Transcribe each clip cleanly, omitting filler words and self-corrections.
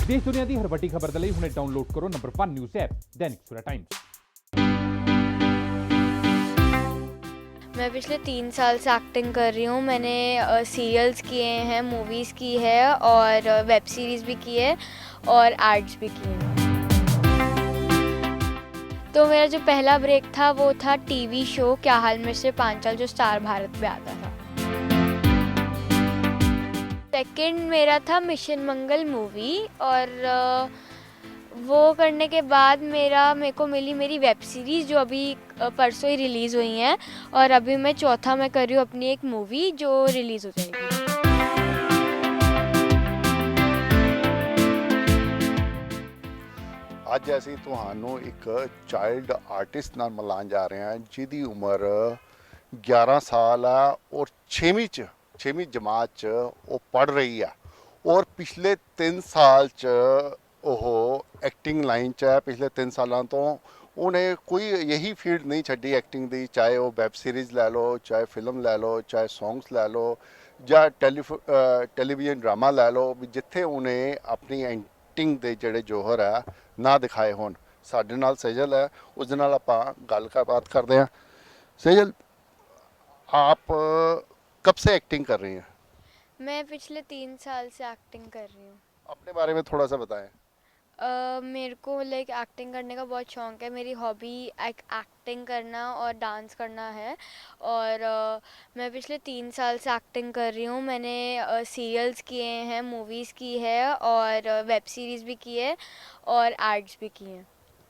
देश दुनिया की हर वड्डी खबर के लिए हुणे डाउनलोड करो number 1 news app Dainik Savera times. मैं पिछले 3 साल से एक्टिंग कर रही हूँ। मैंने सीरियल्स किए हैं, मूवीज़ की है और वेब सीरीज़ भी की है और एड्स भी किए हैं। तो मेरा जो पहला ब्रेक था वो था टीवी शो क्या हाल मिस्टर पांचाल जो स्टार भारत पे आता था। सेकंड मेरा था मिशन मंगल मूवी और वो करने के बाद मेरे को मिली मेरी वेब सीरीज़ जो अभी परसों ही रिलीज़ हुई हैं और अभी मैं चौथा मैं कर रही हूँ अपनी एक मूवी जो रिलीज़ हो जाएगी। ਅੱਜ ਅਸੀਂ ਤੁਹਾਨੂੰ ਇੱਕ ਚਾਈਲਡ ਆਰਟਿਸਟ ਨਾਲ ਮਿਲਾਉਣ ਜਾ ਰਹੇ ਹਾਂ ਜਿਹਦੀ ਉਮਰ 11 ਸਾਲ ਆ ਔਰ 6ਵੀਂ ਜਮਾਤ 'ਚ ਉਹ ਪੜ੍ਹ ਰਹੀ ਆ ਔਰ ਪਿਛਲੇ 3 ਸਾਲ 'ਚ ਉਹ ਐਕਟਿੰਗ ਲਾਈਨ 'ਚ ਹੈ। ਪਿਛਲੇ 3 ਸਾਲਾਂ ਤੋਂ ਉਹਨੇ ਕੋਈ ਇਹੀ ਫੀਲਡ ਨਹੀਂ ਛੱਡੀ ਐਕਟਿੰਗ ਦੀ, ਚਾਹੇ ਉਹ ਵੈਬ ਸੀਰੀਜ਼ ਲੈ ਲਓ, ਚਾਹੇ ਫਿਲਮ ਲੈ ਲਓ, ਚਾਹੇ ਸੌਂਗਸ ਲੈ ਲਓ ਜਾਂ ਟੈਲੀਵਿਜ਼ਨ ਡਰਾਮਾ ਲੈ ਲਓ, ਵੀ ਜਿੱਥੇ ਉਹਨੇ ਆਪਣੀ ਐਕਟਿੰਗ ਦੇ ਜਿਹੜੇ ਜੋਹਰ ਆ ਨਾ ਦਿਖਾਏ ਹੋਣ। ਸਾਡੇ ਨਾਲ ਸੇਜਲ ਹੈ, ਉਸ ਦੇ ਨਾਲ ਆਪਾਂ ਗੱਲਬਾਤ ਕਰਦੇ हैं। सेजल, आप कब से एक्टिंग कर रही हैं? मैं पिछले 3 साल से एक्टिंग कर रही हूँ। अपने बारे में थोड़ा सा बताएं। मेरे को लाइक एक्टिंग करने का बहुत शौक है। मेरी हॉबी एक्टिंग करना और डांस करना है और मैं पिछले 3 साल से एक्टिंग कर रही हूँ। मैंने सीरियल्स किए हैं, मूवीज़ की है और वेब सीरीज़ भी की है और एड्स भी किए हैं।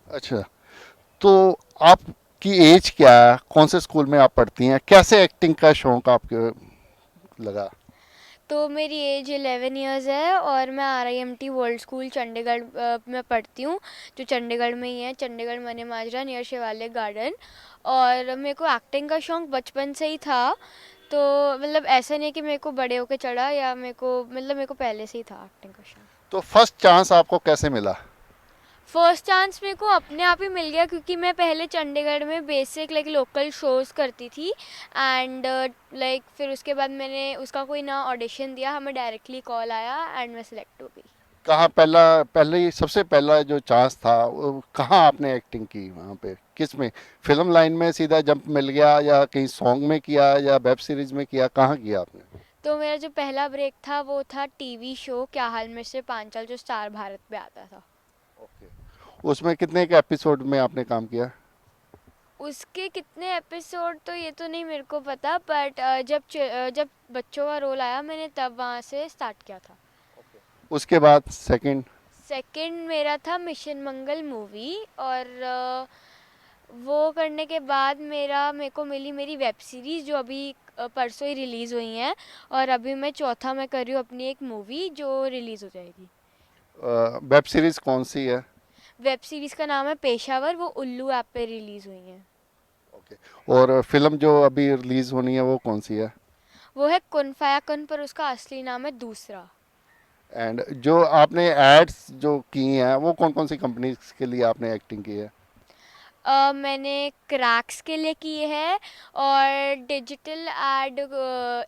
अच्छा, तो आपकी एज क्या है? कौन से स्कूल में आप पढ़ती हैं? कैसे एक्टिंग का शौक आपको लगा? तो मेरी एज 11 इयर्स है और मैं RIMT वर्ल्ड स्कूल चंडीगढ़ में पढ़ती हूँ जो चंडीगढ़ में ही है, चंडीगढ़ मनी माजरा नियर शिवालय गार्डन। और मेरे को एक्टिंग का शौक़ बचपन से ही था, तो मतलब ऐसा नहीं कि मेरे को बड़े होके चढ़ा या मेरे को पहले से ही था एक्टिंग का शौक़। तो फर्स्ट चांस आपको कैसे मिला? फर्स्ट चांस मेरे को अपने आप ही मिल गया क्योंकि मैं पहले चंडीगढ़ में बेसिक लाइक लोकल शोज़ करती थी एंड लाइक फिर उसके बाद मैंने उसका कोई ना ऑडिशन दिया, हमें डायरेक्टली कॉल आया एंड मैं सिलेक्ट हो गई। कहाँ सबसे पहला जो चांस था वो कहाँ आपने एक्टिंग की? वहाँ पे किस में? फिल्म लाइन में सीधा जंप मिल गया या कहीं सॉन्ग में किया या वेब सीरीज में किया? कहाँ किया आपने? तो मेरा जो पहला ब्रेक था वो था टीवी शो क्या हाल मिस्टर पांचाल जो स्टार भारत पे आता था। ओके, उसमें कितने के एपिसोड में आपने काम किया? उसके कितने एपिसोड तो ये तो नहीं मेरे को पता, बट जब बच्चों का रोल आया मैंने तब वहाँ से स्टार्ट किया था। उसके बाद सेकंड मेरा था मिशन मंगल मूवी और वो करने के बाद मेरे को मिली मेरी वेब सीरीज़ जो अभी परसों ही रिलीज़ हुई हैं और अभी मैं चौथा मैं कर रही हूँ अपनी एक मूवी जो रिलीज़ हो जाएगी। वेब सीरीज कौन सी है? वेब सीरीज़ का नाम है पेशावर, वो उल्लू ऐप पे रिलीज़ हुई है। ओके, और फिल्म जो अभी रिलीज होनी है वो कौन सी है? वो है कुन फाया कुन, पर उसका असली नाम है दूसरा। एंड जो आपने एड्स जो की हैं वो कौन कौन सी कंपनी के लिए आपने एक्टिंग की है? मैंने क्रैक्स के लिए की है और डिजिटल एड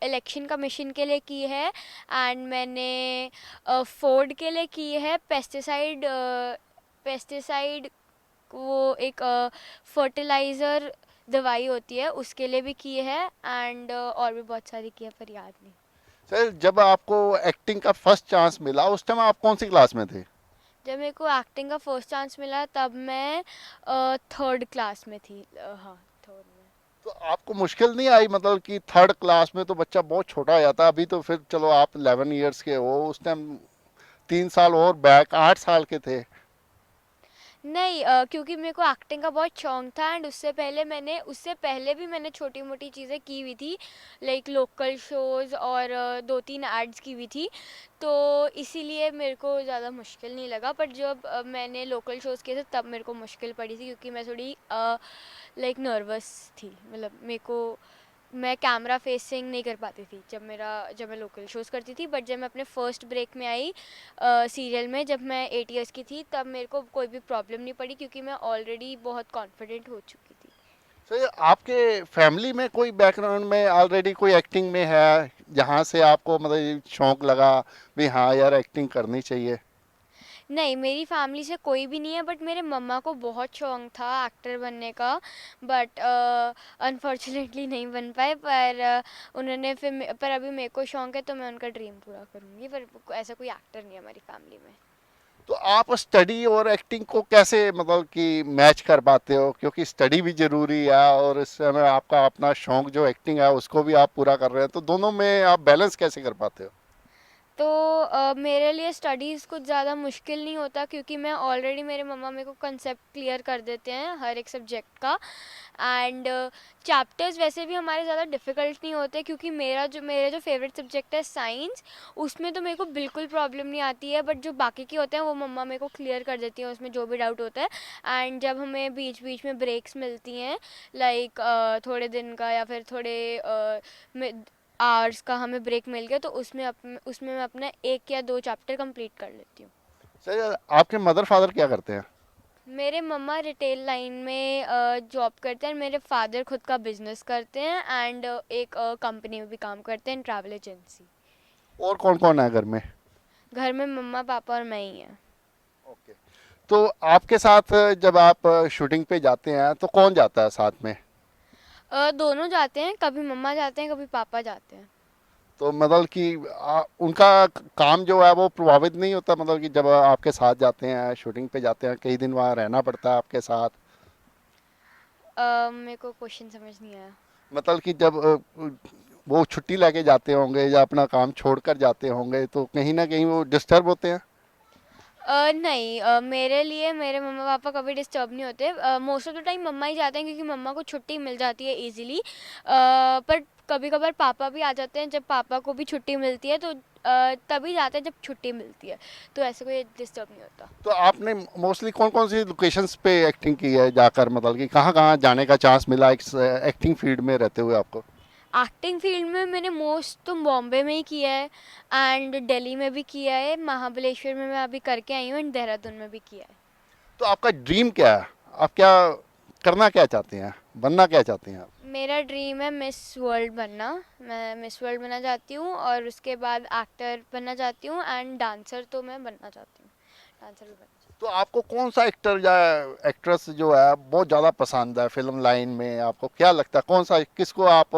इलेक्शन कमीशन के लिए की है एंड मैंने फोर्ड के लिए की है। पेस्टिसाइड वो एक फर्टिलाइज़र दवाई होती है उसके लिए भी की है एंड और भी बहुत सारी की है पर याद नहीं। सर, जब आपको एक्टिंग का फर्स्ट चांस मिला उस टाइम आप कौन सी क्लास में थे? जब मेरे को एक्टिंग का फर्स्ट चांस मिला तब मैं थर्ड क्लास में थी। हाँ, थर्ड में। तो आपको मुश्किल नहीं आई, मतलब कि थर्ड क्लास में तो बच्चा बहुत छोटा हो जाता है, अभी तो फिर चलो आप 11 इयर्स के हो, उस टाइम 3 साल और बैक 8 साल के थे। नहीं, क्योंकि मेरे को एक्टिंग का बहुत शौक था एंड उससे पहले भी मैंने छोटी मोटी चीज़ें की हुई थी लाइक लोकल शोज़ और 2-3 एड्स की हुई थी, तो इसीलिए मेरे को ज़्यादा मुश्किल नहीं लगा। पर जब मैंने लोकल शोज़ किए थे तब मेरे को मुश्किल पड़ी थी क्योंकि मैं थोड़ी लाइक नर्वस थी। मतलब मैं कैमरा फेसिंग नहीं कर पाती थी जब मैं लोकल शोज़ करती थी। बट जब मैं अपने फर्स्ट ब्रेक में आई सीरियल में, जब मैं 8 इयर्स की थी, तब मेरे को कोई भी प्रॉब्लम नहीं पड़ी क्योंकि मैं ऑलरेडी बहुत कॉन्फिडेंट हो चुकी थी। तो आपके फैमिली में कोई बैकग्राउंड में ऑलरेडी कोई एक्टिंग में है जहाँ से आपको मतलब शौक लगा भी हाँ यार एक्टिंग करनी चाहिए? नहीं, मेरी फैमिली से कोई भी नहीं है, बट मेरे मम्मा को बहुत शौक था एक्टर बनने का, बट अनफॉर्चुनेटली नहीं बन पाए। पर उन्होंने पर अभी मेरे को शौक है तो मैं उनका ड्रीम पूरा करूँगी, पर ऐसा कोई एक्टर नहीं है हमारी फैमिली में। तो आप स्टडी और एक्टिंग को कैसे मतलब कि मैच कर पाते हो, क्योंकि स्टडी भी जरूरी है और इस समय आपका अपना शौक जो एक्टिंग है उसको भी आप पूरा कर रहे हैं, तो दोनों में आप बैलेंस कैसे कर पाते हो? तो मेरे लिए स्टडीज़ कुछ ज़्यादा मुश्किल नहीं होता, क्योंकि मैं ऑलरेडी, मेरे मम्मा मेरे को कंसेप्ट क्लियर कर देते हैं हर एक सब्जेक्ट का। एंड चैप्टर्स वैसे भी हमारे ज़्यादा डिफ़िकल्ट नहीं होते, क्योंकि मेरा जो फेवरेट सब्जेक्ट है साइंस, उसमें तो मेरे को बिल्कुल प्रॉब्लम नहीं आती है, बट जो बाकी के होते हैं वो मम्मा मेरे को क्लियर कर देती हैं, उसमें जो भी डाउट होता है। एंड जब हमें बीच बीच में ब्रेक्स मिलती हैं, लाइक थोड़े दिन का या फिर थोड़े आवर्स का हमें ब्रेक मिल गया, तो उसमें मैं अपना 1 या 2 चैप्टर कंप्लीट कर लेती हूँ। सर, आपके मदर फादर क्या करते हैं? मेरे मम्मा रिटेल लाइन में जॉब करते हैं, मेरे फादर खुद का बिजनेस करते हैं, एंड एक कंपनी में भी काम करते हैं, ट्रैवल एजेंसी। और कौन कौन है घर में? घर में मम्मा पापा और मैं ही हैं। ओके। तो आपके साथ जब आप शूटिंग पे जाते हैं तो कौन जाता है साथ में? दोनों जाते हैं, कभी मम्मा जाते हैं कभी पापा जाते हैं। तो मतलब कि उनका काम जो है वो प्रभावित नहीं होता, मतलब कि जब आपके साथ जाते हैं शूटिंग पे जाते हैं कई दिन वहाँ रहना पड़ता है आपके साथ? मेरे को क्वेश्चन समझ नहीं आया। मतलब कि जब वो छुट्टी लेके जाते होंगे या अपना काम छोड़कर जाते होंगे तो कहीं ना कहीं वो डिस्टर्ब होते हैं? नहीं, मेरे लिए मेरे मम्मा पापा कभी डिस्टर्ब नहीं होते। मोस्ट ऑफ द टाइम मम्मा ही जाते हैं, क्योंकि मम्मा को छुट्टी मिल जाती है इजीली। पर कभी कभार पापा भी आ जाते हैं, जब पापा को भी छुट्टी मिलती है तो तभी जाते हैं जब छुट्टी मिलती है, तो ऐसे कोई डिस्टर्ब नहीं होता। तो आपने मोस्टली कौन कौन सी लोकेशंस पे एक्टिंग की है जाकर, मतलब कि कहाँ कहाँ जाने का चांस मिला एक्टिंग फील्ड में रहते हुए आपको? एक्टिंग फील्ड में मैंने मोस्ट तो बॉम्बे में ही किया है, एंड दिल्ली में भी किया है, महाबलेश्वर में मैं अभी करके आई हूँ, एंड देहरादून में भी किया है। तो आपका ड्रीम क्या है? आप क्या करना क्या चाहते हैं, बनना क्या चाहते हैं आप? मेरा ड्रीम है मिस वर्ल्ड बनना। मैं मिस वर्ल्ड बनना चाहती हूँ, और उसके बाद एक्टर बनना चाहती हूँ, एंड डांसर तो मैं बनना चाहती हूँ, डांसर भी बनना चाहती तो आपको कौन सा एक्टर या एक्ट्रेस जो है बहुत ज़्यादा पसंद है फिल्म लाइन में? आपको क्या लगता है कौन सा, किसको आप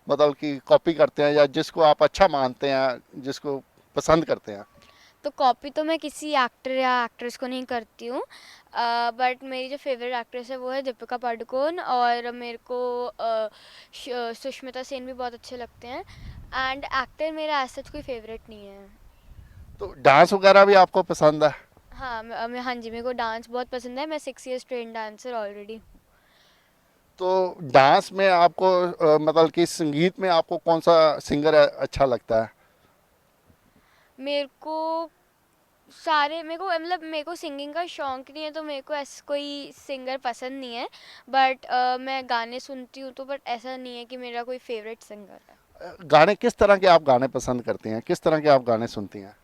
मतलब कि कॉपी करते हैं या जिसको आप अच्छा मानते हैं, जिसको पसंद करते हैं? हूँ। तो कॉपी तो मैं किसी एक्टर या एक्ट्रेस को नहीं करती हूँ, बट मेरी जो फेवरेट एक्ट्रेस है वो है दीपिका पादुकोण, और मेरे को सुष्मिता सेन भी बहुत अच्छे लगते हैं। एंड एक्टर मेरा ऐसा कोई फेवरेट नहीं है। तो डांस वगैरह भी आपको पसंद है? हाँ, हाँ जी, मेरे को डांस बहुत पसंद है, मैं 6 years ट्रेन डांसर ऑलरेडी। तो डांस में आपको मतलब कि संगीत में आपको कौन सा सिंगर अच्छा लगता है? मेरे को सारे, मेरे को मतलब मेरे को सिंगिंग का शौक नहीं है, तो मेरे को ऐसा कोई सिंगर पसंद नहीं है, बट मैं गाने सुनती हूँ, तो बट ऐसा नहीं है कि मेरा कोई फेवरेट सिंगर है। गाने किस तरह के आप गाने पसंद करते हैं, किस तरह के आप गाने सुनती हैं?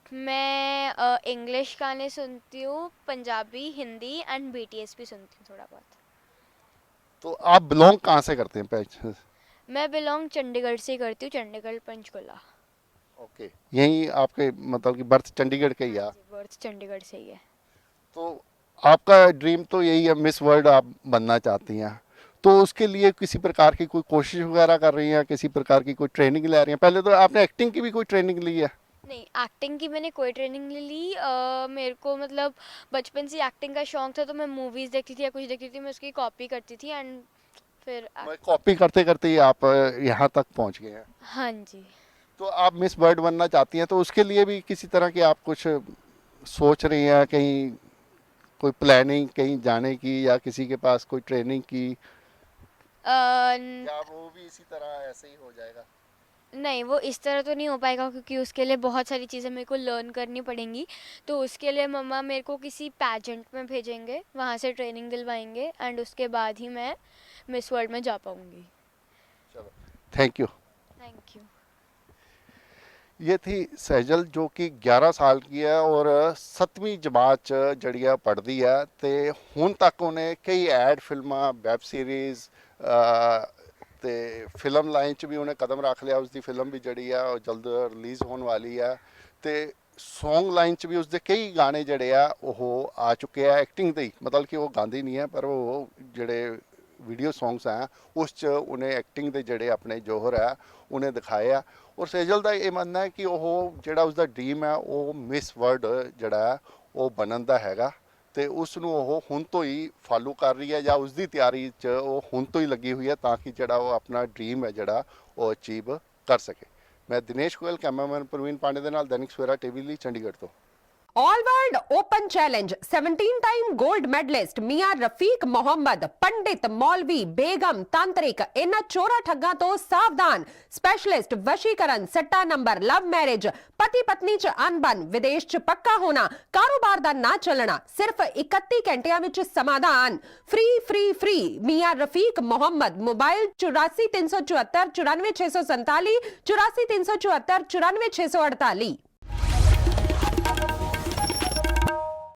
मैं इंग्लिश गाने सुनती हूँ, पंजाबी, हिंदी, एंड बीटीएस भी सुनती हूँ थोड़ा बहुत। तो आप बिलोंग कहाँ से करते हैं मैं बिलोंग चंडीगढ़ से ही करती हूँ, चंडीगढ़ पंचकुला। ओके, यही आपके मतलब कि बर्थ चंडीगढ़ के ही हाँ है? जी, बर्थ चंडीगढ़ से ही है। तो आपका ड्रीम तो यही है, मिस वर्ल्ड आप बनना चाहती हैं, तो उसके लिए किसी प्रकार की कोई कोशिश वगैरह कर रही हैं, किसी प्रकार की कोई ट्रेनिंग ले रही हैं? पहले तो आपने एक्टिंग की भी कोई ट्रेनिंग ली है? नहीं, एक्टिंग की मैंने कोई ट्रेनिंग नहीं ली। मेरे को मतलब बचपन से एक्टिंग का शौक था, तो मैं मूवीज़ देखती थी या कुछ देखती थी, मैं उसकी कॉपी करती थी, एंड फिर मैं कॉपी करते करते ही आप यहाँ तक पहुँच गए हैं। हाँ जी। तो आप मिस वर्ल्ड बनना चाहती हैं, तो उसके लिए भी किसी तरह की आप कुछ सोच रही हैं, कहीं कोई प्लानिंग कहीं जाने की या किसी के पास कोई ट्रेनिंग की, या वो भी इसी तरह ऐसे ही हो जाएगा? नहीं, वो इस तरह तो नहीं हो पाएगा, क्योंकि उसके लिए बहुत सारी चीज़ें मेरे को लर्न करनी पड़ेंगी। तो उसके लिए मम्मा मेरे को किसी पैजेंट में भेजेंगे, वहाँ से ट्रेनिंग दिलवाएंगे, एंड उसके बाद ही मैं मिस वर्ल्ड में जा पाऊँगी। चलो, थैंक यू। Thank you. ये थी सैजल जो कि 11 साल की है और 7वीं जमात च जड़ी है पढ़ती है, तो ਹੁਣ तक उन्हें कई ऐड फिल्मां वैब सीरीज़ ते फिल्म लाइन च भी उन्हें कदम रख लिया। उसकी फिल्म भी जड़ी है और जल्द रिलीज़ होने वाली है। तो ਸੌਂਗ ਲਾਈਨ 'ਚ ਵੀ ਉਸਦੇ ਕਈ ਗਾਣੇ ਜਿਹੜੇ ਆ ਉਹ ਆ ਚੁੱਕੇ ਆ ਐਕਟਿੰਗ ਤੇ ਹੀ, ਮਤਲਬ ਕਿ ਉਹ ਗਾਉਂਦੀ ਨਹੀਂ ਹੈ ਪਰ ਉਹ ਜਿਹੜੇ ਵੀਡੀਓ ਸੌਂਗਸ ਆ ਉਸ 'ਚ ਉਹਨੇ ਐਕਟਿੰਗ ਦੇ ਜਿਹੜੇ ਆਪਣੇ ਜੋਹਰ ਆ ਉਹਨੇ ਦਿਖਾਏ ਆ। ਔਰ ਸੇਜਲ ਦਾ ਇਹ ਮੰਨਣਾ ਹੈ ਕਿ ਉਹ ਜਿਹੜਾ ਉਸਦਾ ਡ੍ਰੀਮ ਹੈ ਉਹ ਮਿਸ ਵਰਲਡ ਜਿਹੜਾ ਉਹ ਬਣਨ ਦਾ ਹੈਗਾ, ਤੇ ਉਸ ਨੂੰ ਉਹ ਹੁਣ ਤੋਂ ਹੀ ਫਾਲੋ ਕਰ ਰਹੀ ਹੈ ਜਾਂ ਉਸ ਦੀ ਤਿਆਰੀ 'ਚ ਉਹ ਹੁਣ ਤੋਂ ਹੀ ਲੱਗੀ ਹੋਈ ਹੈ ਤਾਂ ਕਿ ਜਿਹੜਾ ਉਹ ਆਪਣਾ ਡ੍ਰੀਮ ਹੈ ਜਿਹੜਾ ਉਹ ਅਚੀਵ ਕਰ ਸਕੇ। ਮੈਂ ਦਿਨੇਸ਼ ਗੋਇਲ, ਕੈਮਰਾਮੈਨ ਪ੍ਰਵੀਨ ਪਾਂਡੇ ਦੇ ਨਾਲ ਦੈਨਿਕ ਸਵੇਰਾ ਟੀਵੀ ਲਈ ਚੰਡੀਗੜ੍ਹ ਤੋਂ। All world open challenge 17 time gold medalist मियां रफीक मोहम्मद, पंडित, मौलवी, बेगम, तांत्रिक, इन्हां चोरा ठग्गां तो सावधान। स्पेशलिस्ट वशीकरण, सट्टा नंबर, लव मैरिज, पति पत्नी च अनबन, विदेश च पक्का होना, कारोबार दा ना चलना, सिर्फ 31 घंटियां विच समाधान। फ्री फ्री फ्री मियां रफीक मोहम्मद। मोबाइल 84 374 94 647, 84 374 94 648।